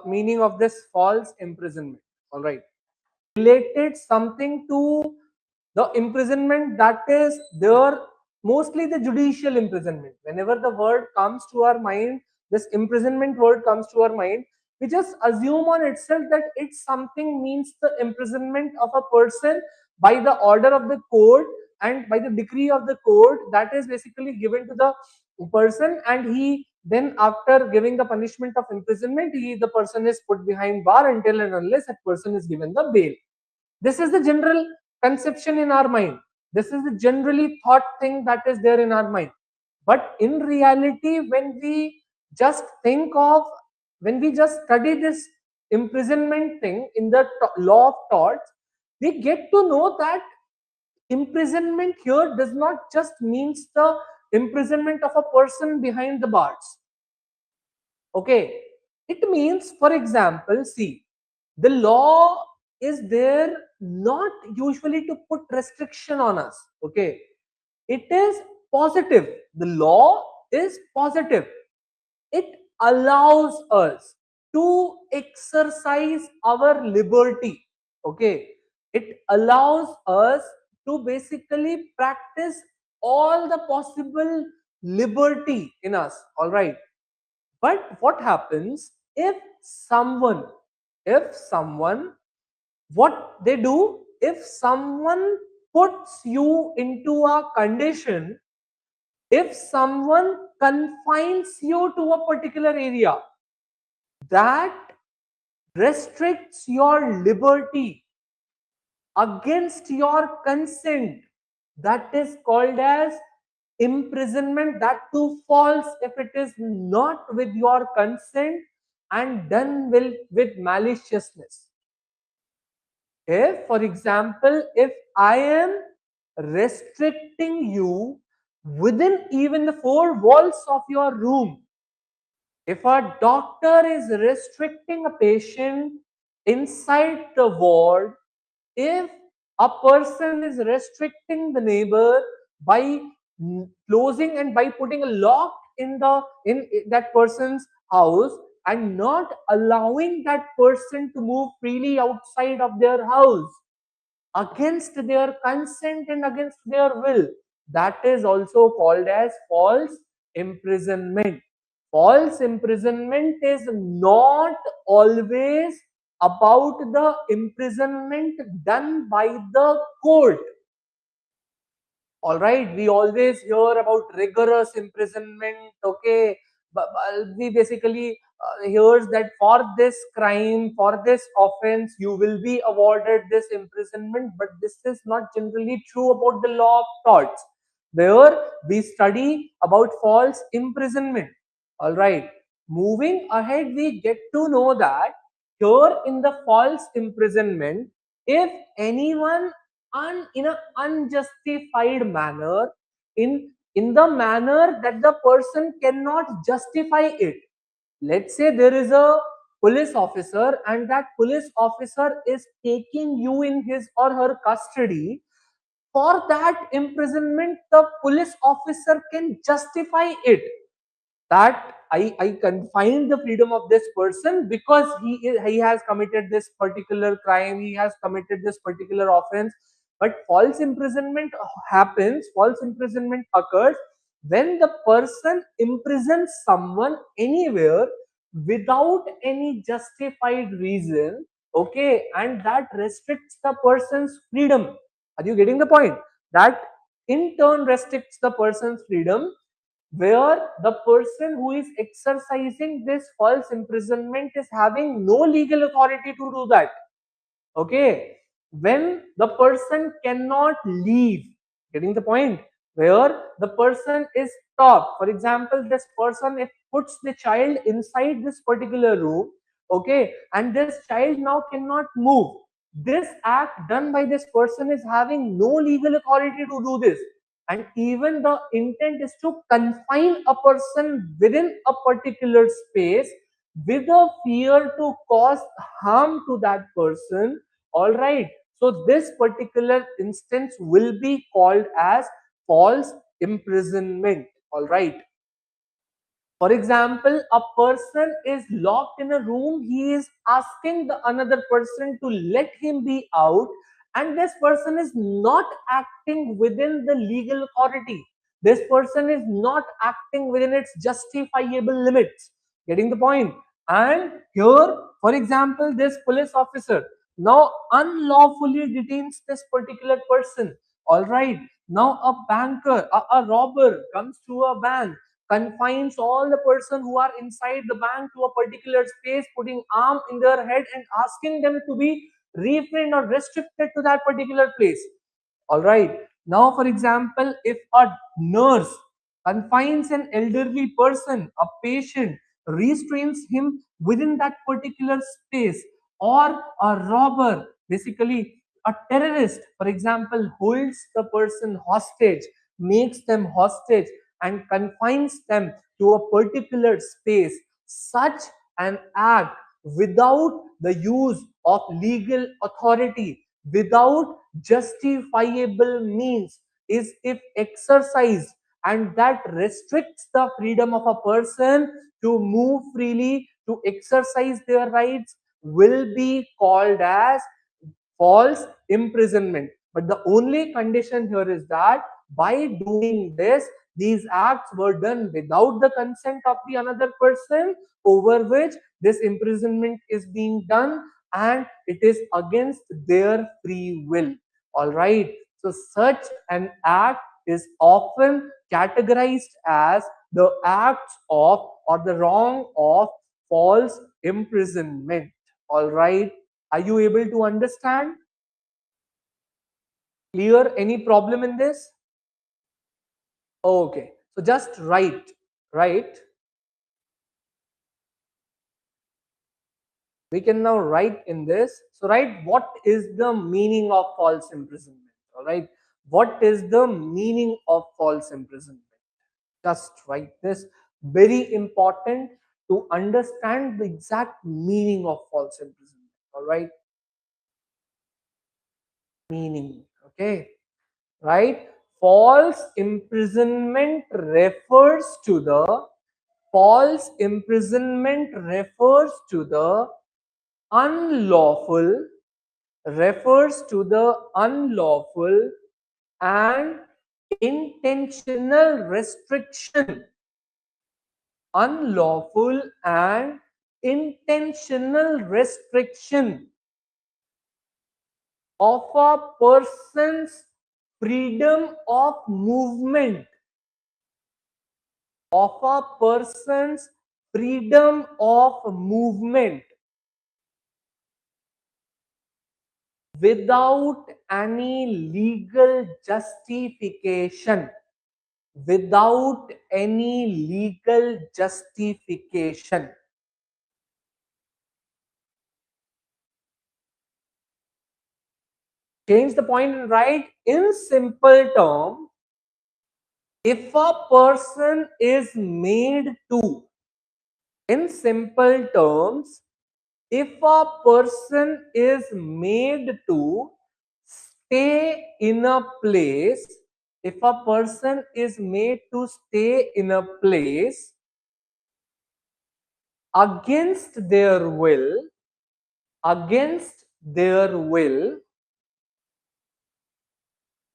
meaning of this false imprisonment. All right, related something to the imprisonment that is there, mostly the judicial imprisonment. Whenever the word comes to our mind, this imprisonment word comes to our mind, we just assume on itself that it's something means the imprisonment of a person by the order of the court and by the decree of the court that is basically given to the person, and he then after giving the punishment of imprisonment, the person is put behind bar until and unless that person is given the bail. This is the general conception in our mind. This is the generally thought thing that is there in our mind. But in reality, when we just think of, when we just study this imprisonment thing in the law of torts, we get to know that imprisonment here does not just means the imprisonment of a person behind the bars. Okay, it means, for example, see, the law is there not usually to put restriction on us. Okay, it is positive. The law is positive. It allows us to exercise our liberty. Okay, it allows us to basically practice all the possible liberty in us. All right, but what happens if someone, what they do, if someone puts you into a condition, if someone confines you to a particular area that restricts your liberty against your consent, that is called as imprisonment, that too false if it is not with your consent and done with maliciousness. If, for example, if I am restricting you within even the four walls of your room, if a doctor is restricting a patient inside the ward, if a person is restricting the neighbor by closing and by putting a lock in that person's house and not allowing that person to move freely outside of their house against their consent and against their will, that is also called as false imprisonment. False imprisonment is not always about the imprisonment done by the court. All right, we always hear about rigorous imprisonment. Okay, but we basically hears that for this crime, for this offense, you will be awarded this imprisonment. But this is not generally true about the law of torts, where we study about false imprisonment. All right, moving ahead, we get to know that here in the false imprisonment, if anyone in an unjustified manner, in the manner that the person cannot justify it. Let's say there is a police officer and that police officer is taking you in his or her custody. For that imprisonment, the police officer can justify it that I confine the freedom of this person because he has committed this particular crime, he has committed this particular offense. But false imprisonment happens, false imprisonment occurs when the person imprisons someone anywhere without any justified reason. Okay, and that restricts the person's freedom. Are you getting the point? That in turn restricts the person's freedom, where the person who is exercising this false imprisonment is having no legal authority to do that. Okay, when the person cannot leave, getting the point, where the person is stopped. For example, this person if puts the child inside this particular room, okay, and this child now cannot move, this act done by this person is having no legal authority to do this, and even the intent is to confine a person within a particular space with a fear to cause harm to that person. All right, so this particular instance will be called as false imprisonment. All right, For example, a person is locked in a room, he is asking the another person to let him be out, and this person is not acting within the legal authority. This person is not acting within its justifiable limits. Getting the point? And here, for example, this police officer now unlawfully detains this particular person. All right. Now a banker, a robber comes to a bank, confines all the person who are inside the bank to a particular space, putting arm in their head and asking them to be refrained or restricted to that particular place. All right. Now, for example, if a nurse confines an elderly person, a patient, restrains him within that particular space, or a robber, basically a terrorist, for example, holds the person hostage, makes them hostage, and confines them to a particular space, such an act without the use of legal authority, without justifiable means, is if exercised, and that restricts the freedom of a person to move freely, to exercise their rights, will be called as false imprisonment. But the only condition here is that by doing this, these acts were done without the consent of the another person over which this imprisonment is being done, and it is against their free will. All right. So such an act is often categorized as the acts of or the wrong of false imprisonment. All right. Are you able to understand? Clear? Any problem in this? Okay. So just write, right? We can now write in this. So write what is the meaning of false imprisonment. All right. What is the meaning of false imprisonment? Just write this. Very important to understand the exact meaning of false imprisonment. All right. Meaning. Okay. Right. False imprisonment refers to the false imprisonment refers to the unlawful refers to the unlawful and intentional restriction, unlawful and intentional restriction of a person's freedom of movement, of a person's freedom of movement without any legal justification, without any legal justification. Change the point and write in simple term, if a person is made to, in simple terms, if a person is made to stay in a place, if a person is made to stay in a place against their will, against their will,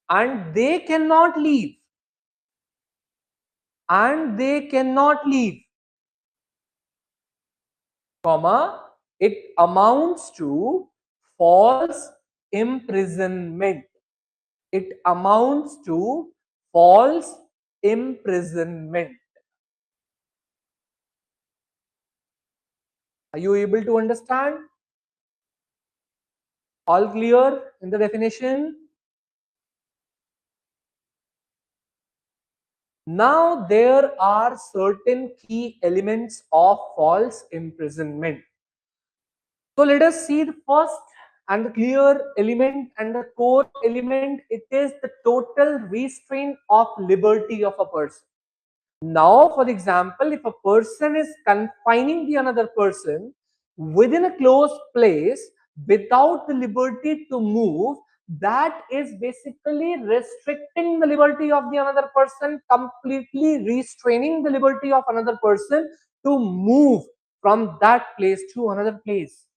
and they cannot leave, and they cannot leave, comma, it amounts to false imprisonment. It amounts to false imprisonment. Are you able to understand? All clear in the definition? Now there are certain key elements of false imprisonment. So let us see the first and the clear element and the core element. It is the total restraint of liberty of a person. Now, for example, if a person is confining the another person within a closed place without the liberty to move, that is basically restricting the liberty of the another person, completely restraining the liberty of another person to move from that place to another place.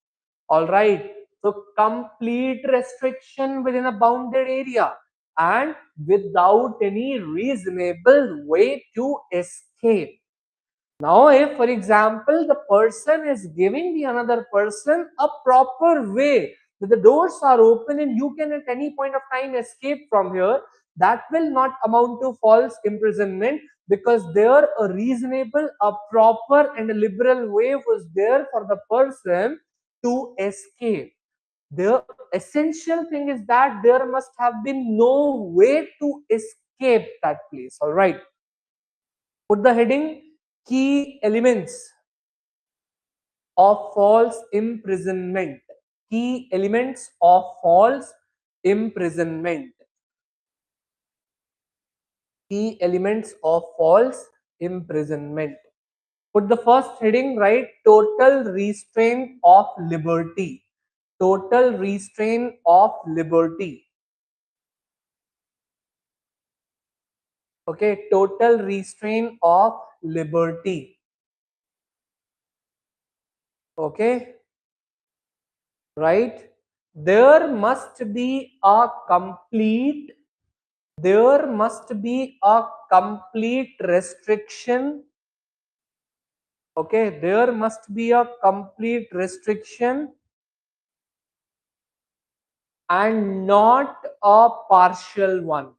All right. So complete restriction within a bounded area and without any reasonable way to escape. Now, if for example, the person is giving the another person a proper way, that the doors are open and you can at any point of time escape from here, that will not amount to false imprisonment, because there a reasonable, a proper and a liberal way was there for the person to escape. The essential thing is that there must have been no way to escape that place. All right. Put the heading key elements of false imprisonment. Key elements of false imprisonment. Key elements of false imprisonment. Put the first heading, right? Total restraint of liberty. Total restraint of liberty. Okay, total restraint of liberty. Okay, right? There must be a complete, there must be a complete restriction. Okay, there must be a complete restriction and not a partial one.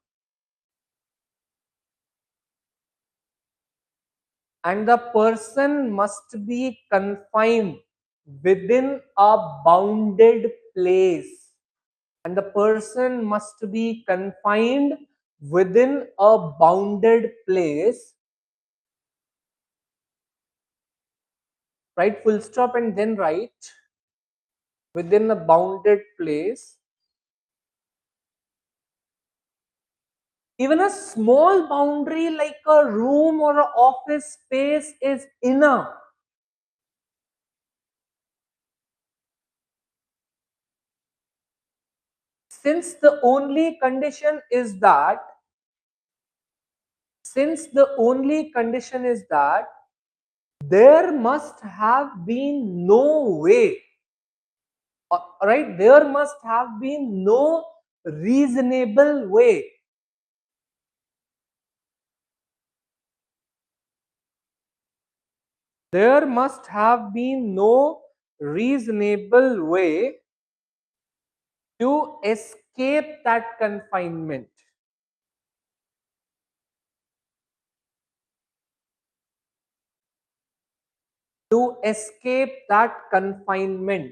And the person must be confined within a bounded place. And the person must be confined within a bounded place. Right, full stop and then write within a bounded place. Even a small boundary like a room or an office space is enough. Since the only condition is that, since the only condition is that there must have been no way, right? There must have been no reasonable way. There must have been no reasonable way to escape that confinement. To escape that confinement.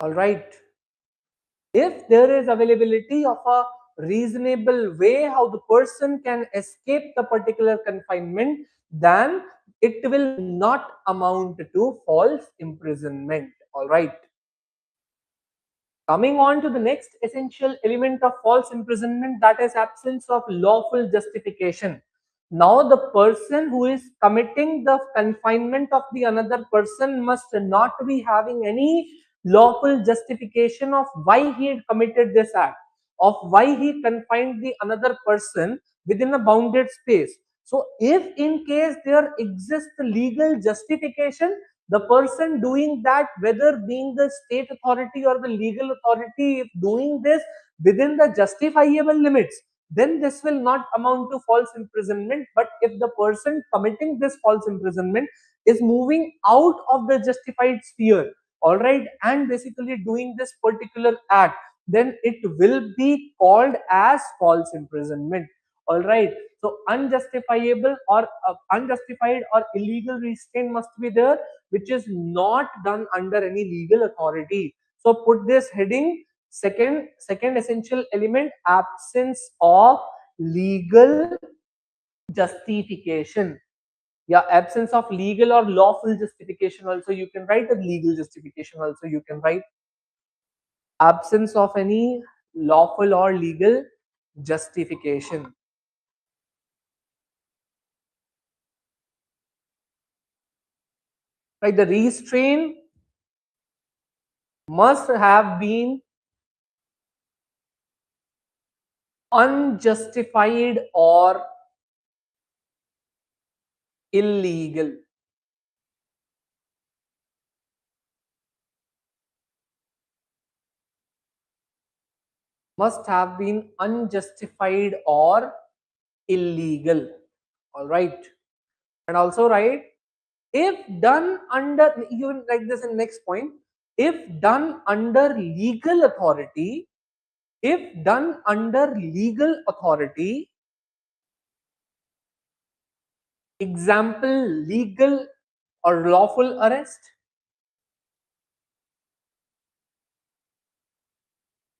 All right. If there is availability of a reasonable way how the person can escape the particular confinement, then it will not amount to false imprisonment. All right. Coming on to the next essential element of false imprisonment, that is absence of lawful justification. Now the person who is committing the confinement of the another person must not be having any lawful justification of why he had committed this act, of why he confined the another person within a bounded space. So if in case there exists legal justification, the person doing that, whether being the state authority or the legal authority, if doing this within the justifiable limits, then this will not amount to false imprisonment. But if the person committing this false imprisonment is moving out of the justified sphere, all right, and basically doing this particular act, then it will be called as false imprisonment. All right. So unjustifiable or unjustified or illegal restraint must be there, which is not done under any legal authority. So put this heading, second essential element, absence of legal justification. Yeah, absence of legal or lawful justification also you can write, a legal justification also you can write. Absence of any lawful or legal justification. Right, the restraint must have been unjustified or illegal. Must have been unjustified or illegal. All right. And also write, if done under, you will write this in next point, if done under legal authority, if done under legal authority, example, legal or lawful arrest,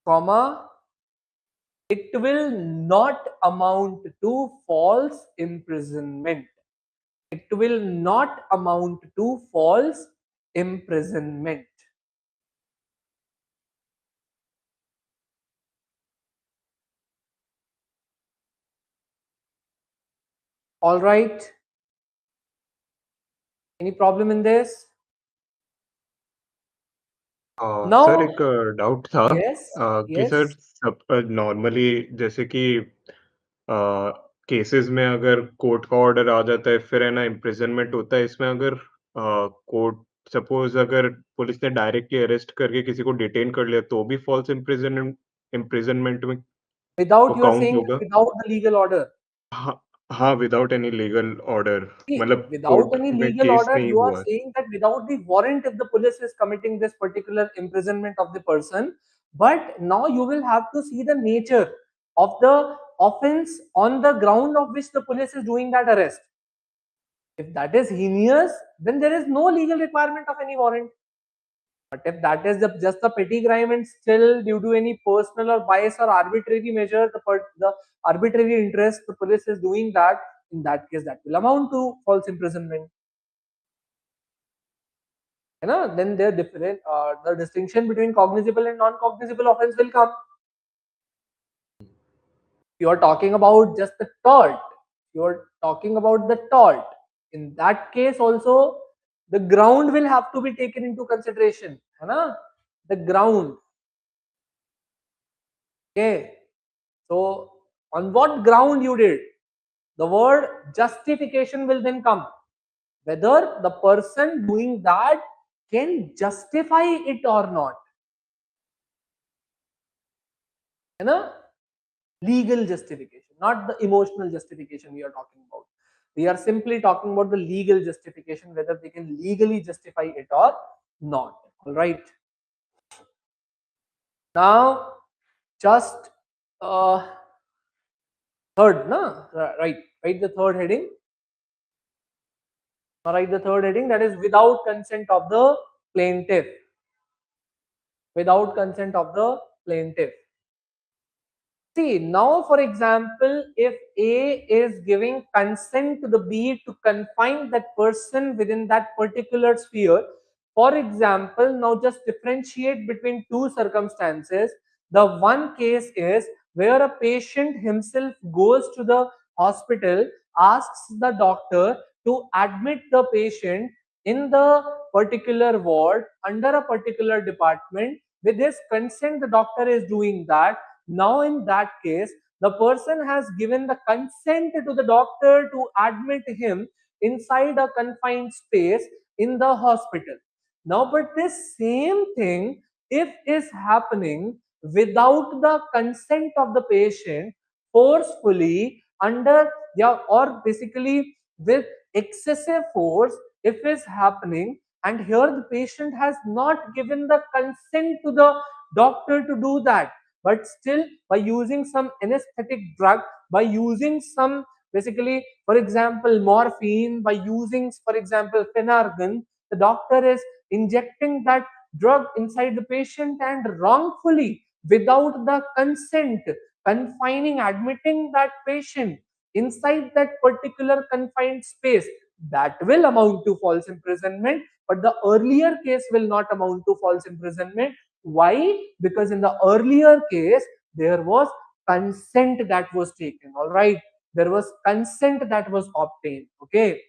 comma, it will not amount to false imprisonment. It will not amount to false imprisonment. All right. Any problem in this? Sir Now, एक doubt था yes, कि sir yes. सब normally जैसे कि cases में अगर court का order आ जाता है फिर है ना इम्प्रिजनमेंट होता है इसमें अगर कोर्ट सपोज अगर पुलिस ने डायरेक्टली अरेस्ट करके किसी को डिटेन कर लिया तो भी फॉल्स इम्प्रिजनमेंट में Without, वो you are काउंट saying होगा that without the legal order. हाँ हाँ without any legal order See, मतलब without कोर्ट any में legal केस order, नहीं you are हुआ है saying that without the warrant, if the police is committing this particular imprisonment of the person, but now you will have to see the nature of the offense on the ground of which the police is doing that arrest. If that is heinous, then there is no legal requirement of any warrant. But if that is just a petty crime and still due to any personal or bias or arbitrary measure, the arbitrary interest the police is doing that, in that case that will amount to false imprisonment. You know, then there different the distinction between cognizable and non-cognizable offense will come. You are talking about just the tort. You are talking about the tort. In that case also, the ground will have to be taken into consideration. है ना? The ground. Okay. So on what ground you did? The word justification will then come. Whether the person doing that can justify it or not. है ना? Legal justification, not the emotional justification we are talking about. We are simply talking about the legal justification, whether they can legally justify it or not. All right. Now, just third, na? Right. Write the third heading. Write the third heading, that is without consent of the plaintiff. Without consent of the plaintiff. See, now for example, if A is giving consent to the B to confine that person within that particular sphere, for example, now just differentiate between two circumstances. The one case is where a patient himself goes to the hospital, asks the doctor to admit the patient in the particular ward under a particular department. With his consent, the doctor is doing that. Now, in that case, the person has given the consent to the doctor to admit him inside a confined space in the hospital. Now, but this same thing, if is happening without the consent of the patient, forcefully under, yeah, or basically with excessive force, if is happening, and here the patient has not given the consent to the doctor to do that, but still by using some anesthetic drug, by using some basically for example morphine, by using for example phenargan, the doctor is injecting that drug inside the patient and wrongfully without the consent, confining, admitting that patient inside that particular confined space, that will amount to false imprisonment. But the earlier case will not amount to false imprisonment. Why? Because in the earlier case, there was consent that was taken. All right. There was consent that was obtained. Okay.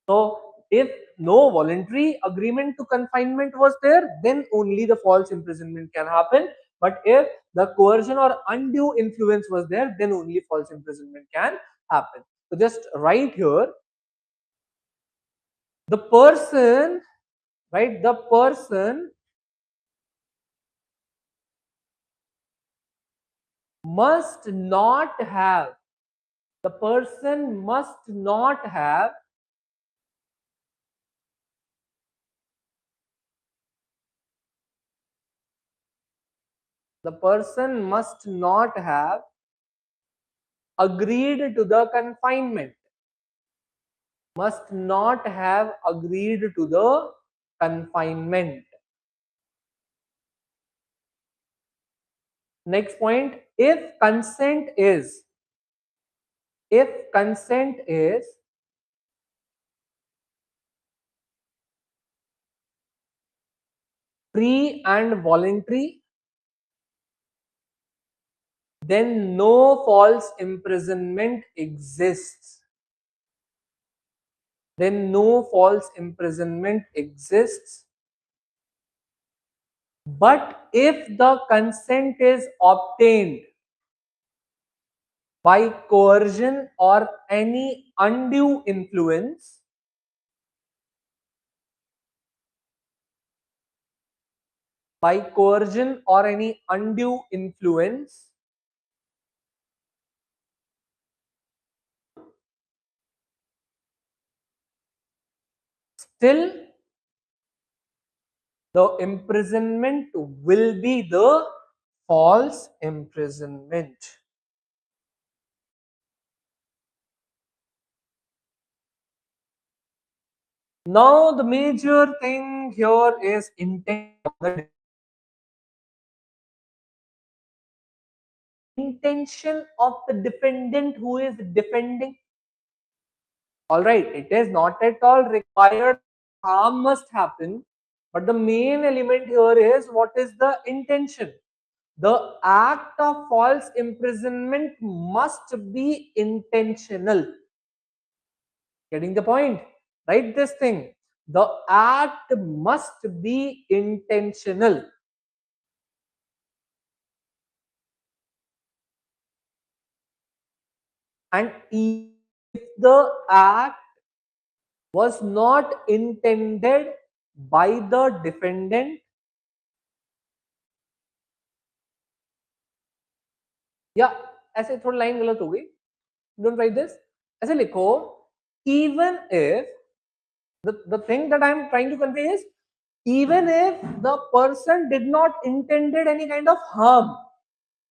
So If no voluntary agreement to confinement was there, then only the false imprisonment can happen. But if the coercion or undue influence was there, then only false imprisonment can happen. So just write here, the person, right, the person must not have, the person must not have the person must not have agreed to the confinement, must not have agreed to the confinement. Next point, if consent is free and voluntary, then no false imprisonment exists. Then no false imprisonment exists. But if the consent is obtained by coercion or any undue influence, by coercion or any undue influence, still the imprisonment will be the false imprisonment. Now the major thing here is intent of the intention of the defendant who is defending. All right, it is not at all required harm must happen, but the main element here is what is the intention. The act of false imprisonment must be intentional. Getting the point? Write this thing. The act must be intentional. And if the act was not intended by the defendant, या ऐसे थोड़ा line गलत हो गई, don't write this, ऐसे लिखो, even if the thing that I am trying to convey is, even if the person did not intended any kind of harm,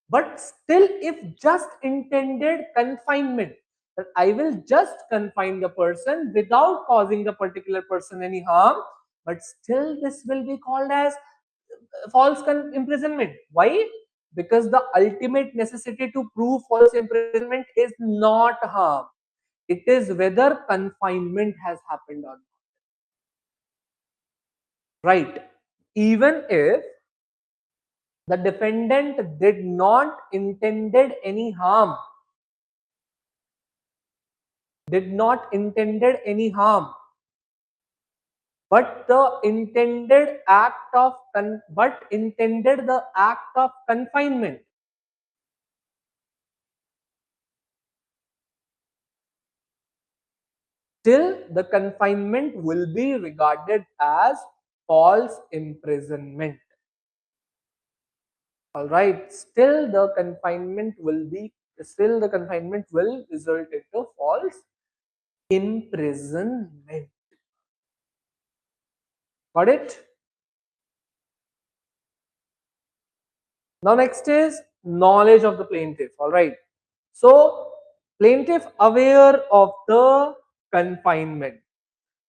but still if just intended confinement, that I will just confine the person without causing the particular person any harm, but still this will be called as false imprisonment. Why? Because the ultimate necessity to prove false imprisonment is not harm, it is whether confinement has happened or not. Right? Even if the defendant did not intended any harm, did not intended any harm, but the intended act of but intended the act of confinement, still the confinement will be regarded as false imprisonment. All right, still the confinement will result into false imprisonment. Got it? Now next is knowledge of the plaintiff. All right, so plaintiff aware of the confinement.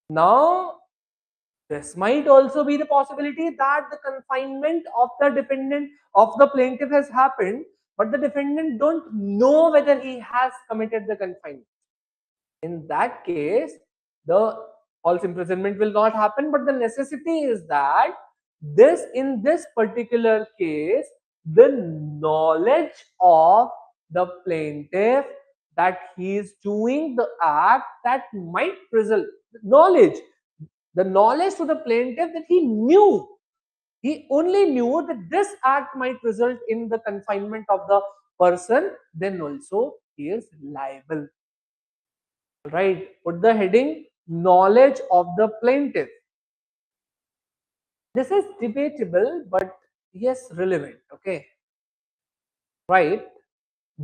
Now this might also be the possibility that the confinement of the defendant of the plaintiff has happened, but the defendant don't know whether he has committed the confinement. In that case, the false imprisonment will not happen, but the necessity is that in this particular case, the knowledge of the plaintiff that he is doing the act that might result, knowledge The knowledge to the plaintiff that he only knew that this act might result in the confinement of the person, then also he is liable. Right? Put the heading knowledge of the plaintiff. This is debatable, but yes, relevant. Okay. Right?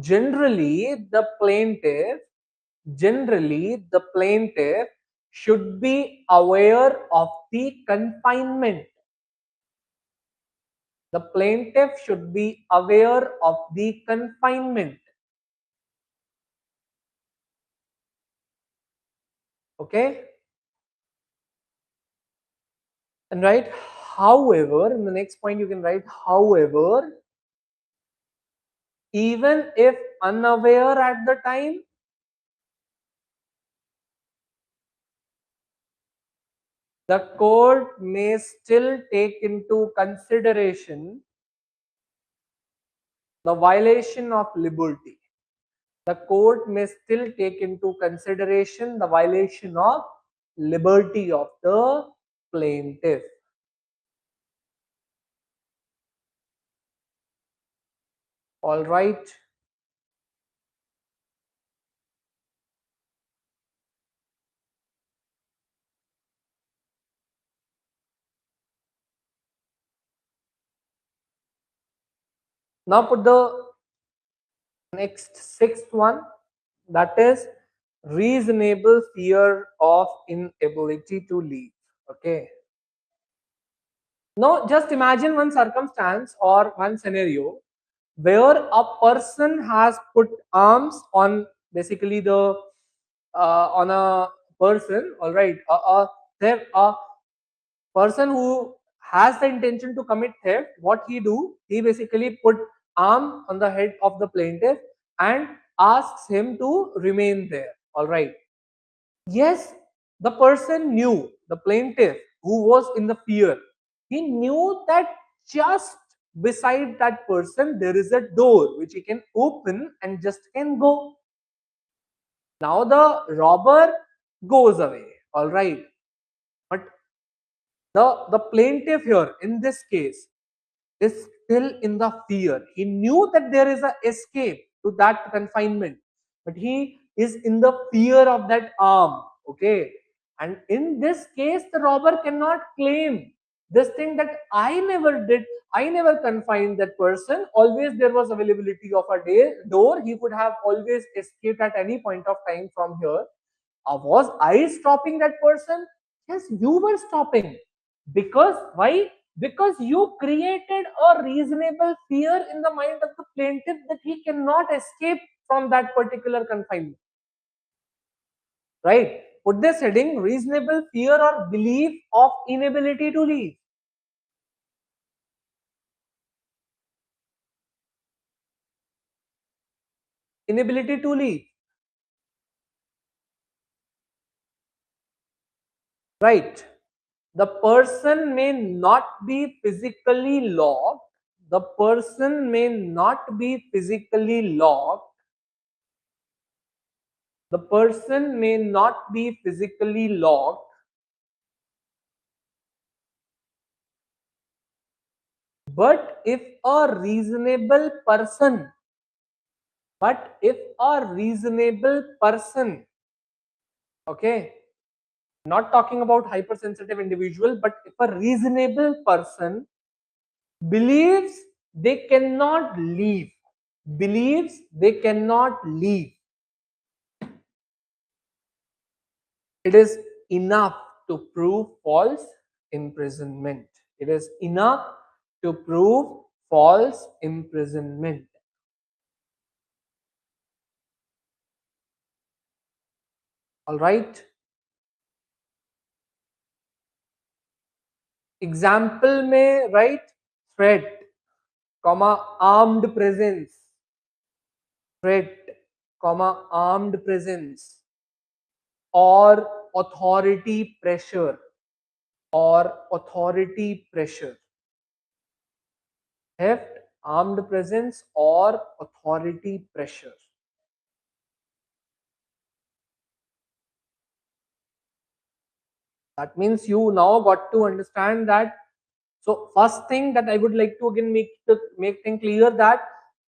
Generally, the plaintiff should be aware of the confinement. The plaintiff should be aware of the confinement. Okay. And write, however, in the next point you can write, however, even if unaware at the time, the court may still take into consideration the violation of liberty. The court may still take into consideration the violation of liberty of the plaintiff. All right. Now put the next sixth one, that is reasonable fear of inability to leave. Okay. Now just imagine one circumstance or one scenario where a person has put arms on basically the on a person, all right, a person who has the intention to commit theft. What he do, he basically put arm on the head of the plaintiff and asks him to remain there, all right. Yes, the person knew, the plaintiff who was in the fear, he knew that just beside that person there is a door which he can open and just can go. Now the robber goes away, all right. But the plaintiff here in this case is still in the fear. He knew that there is a escape to that confinement, but he is in the fear of that arm. Okay. And in this case, the robber cannot claim this thing that I never did, I never confined that person. Always there was availability of a door. He could have always escaped at any point of time from here. Was I stopping that person? Yes, you were stopping. Because why? Because you created a reasonable fear in the mind of the plaintiff that he cannot escape from that particular confinement. Right? Put this heading reasonable fear or belief of inability to leave. Inability to leave. Right? The person may not be physically locked. The person may not be physically locked. The person may not be physically locked, but if a reasonable person, okay, not talking about hypersensitive individual, but if a reasonable person believes they cannot leave, it is enough to prove false imprisonment. It is enough to prove false imprisonment. All right. Example में write threat, comma armed presence, threat, comma armed presence, or authority pressure, theft, armed presence, or authority pressure. That means you now got to understand that. So first thing that I would like to again make thing clear, that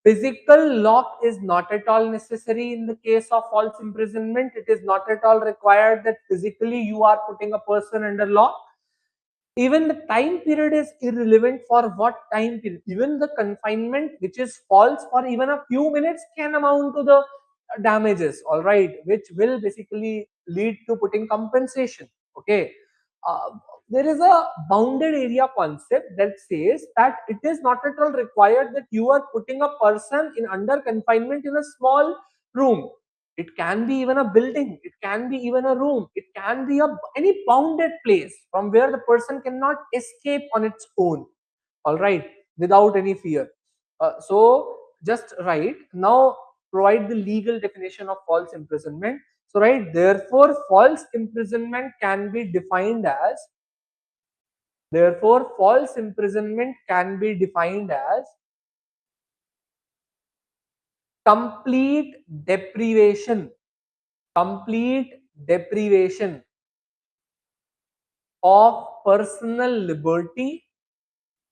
physical lock is not at all necessary in the case of false imprisonment. It is not at all required that physically you are putting a person under lock. Even the time period is irrelevant. For what time period? Even the confinement which is false for even a few minutes can amount to the damages, all right, which will basically lead to putting compensation. Okay. uh, there is a bounded area concept that says that it is not at all required that you are putting a person in under confinement in a small room. It can be even a building, it can be even a room, it can be any bounded place from where the person cannot escape on its own, all right, without any fear. So just write now, provide the legal definition of false imprisonment. So right, therefore false imprisonment can be defined as, therefore false imprisonment can be defined as complete deprivation, complete deprivation of personal liberty,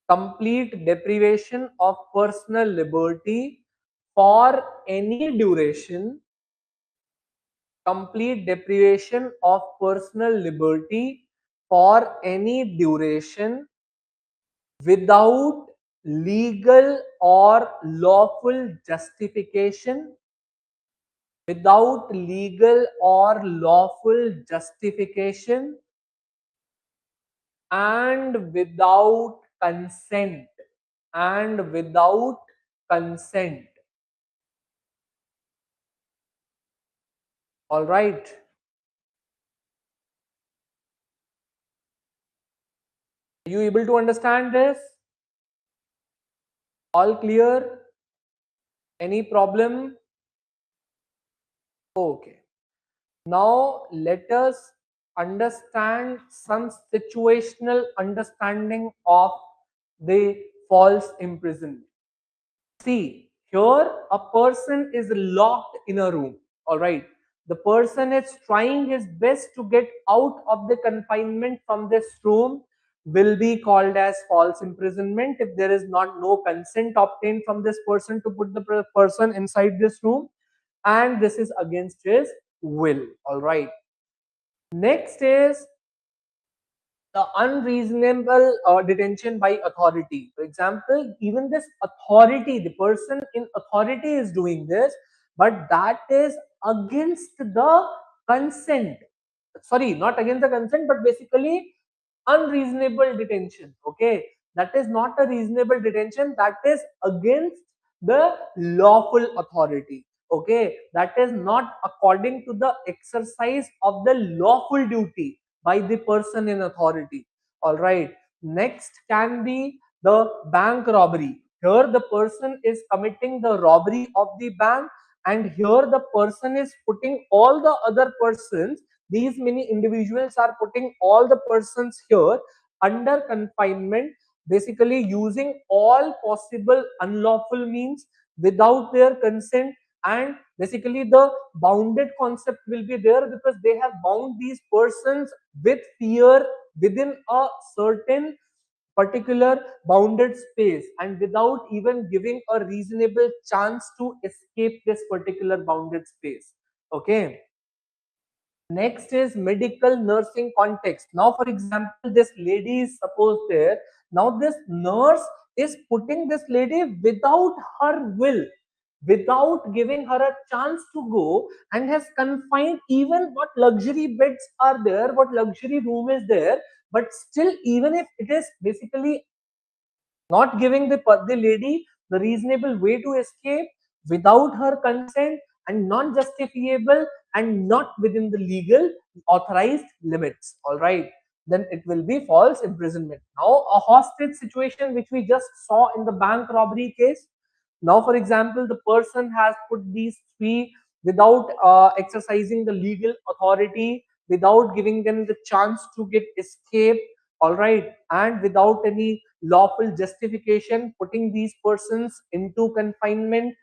complete deprivation of personal liberty for any duration, complete deprivation of personal liberty for any duration without legal or lawful justification, without legal or lawful justification, and without consent, and without consent, all right. Are you able to understand this? All clear? Any problem? Okay. Now let us understand some situational understanding of the false imprisonment. See, here a person is locked in a room. All right. The person is trying his best to get out of the confinement from this room, will be called as false imprisonment if there is not no consent obtained from this person to put the person inside this room, and this is against his will. All right. Next is the unreasonable detention by authority. For example, even this authority, the person in authority is doing this, but that is against the consent. Sorry, not against the consent, but basically unreasonable detention. Okay, that is not a reasonable detention, that is against the lawful authority. Okay, that is not according to the exercise of the lawful duty by the person in authority. All right. Next can be the bank robbery. Here the person is committing the robbery of the bank, and here the person is putting all the other persons, these many individuals are putting all the persons here under confinement, basically using all possible unlawful means without their consent. And basically the bounded concept will be there because they have bound these persons with fear within a certain particular bounded space and without even giving a reasonable chance to escape this particular bounded space. Okay. Next is medical nursing context. Now, for example, this lady is supposed there. Now, this nurse is putting this lady without her will, without giving her a chance to go, and has confined even what luxury beds are there, what luxury room is there. But still, even if it is basically not giving the lady the reasonable way to escape without her consent and non justifiable and not within the legal authorized limits, all right, then it will be false imprisonment. Now a hostage situation which we just saw in the bank robbery case. Now for example, the person has put these three without exercising the legal authority, without giving them the chance to get escape, all right, and without any lawful justification, putting these persons into confinement,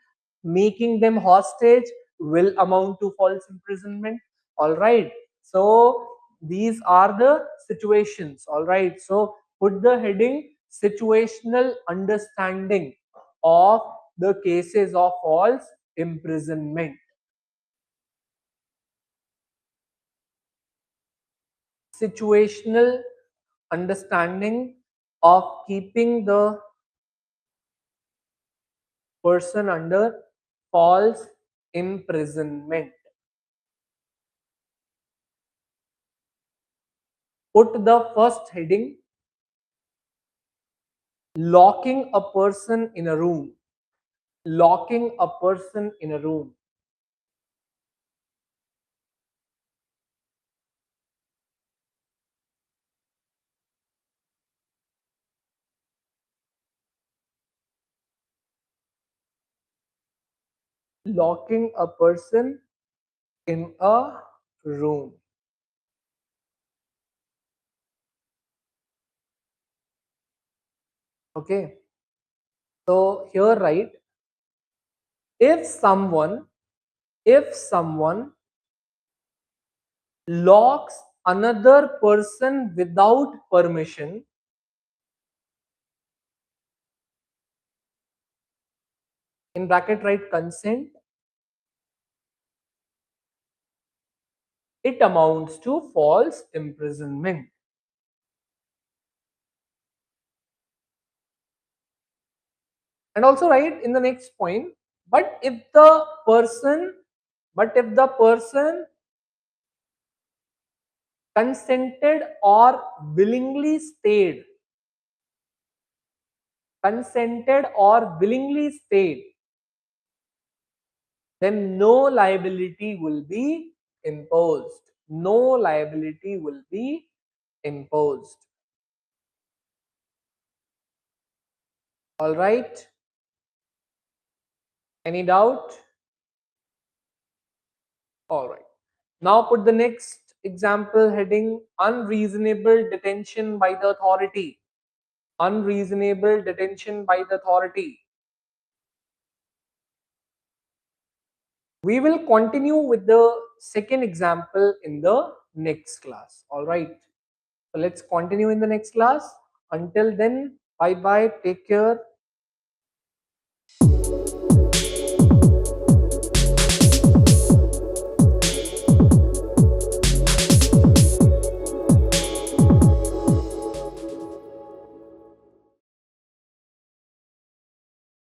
making them hostage will amount to false imprisonment. All right. So these are the situations. All right, so put the heading situational understanding of the cases of false imprisonment. Situational understanding of keeping the person under false imprisonment. Put the first heading locking a person in a room. Locking a person in a room. Locking a person in a room. Okay, so here right, if someone locks another person without permission, in bracket write consent, it amounts to false imprisonment. And also write in the next point, but if the person consented or willingly stayed, then no liability will be imposed. No liability will be imposed. All right. Any doubt? All right. Now put the next example heading unreasonable detention by the authority. Unreasonable detention by the authority. We will continue with the second example in the next class. All right. So let's continue in the next class. Until then, bye bye. Take care.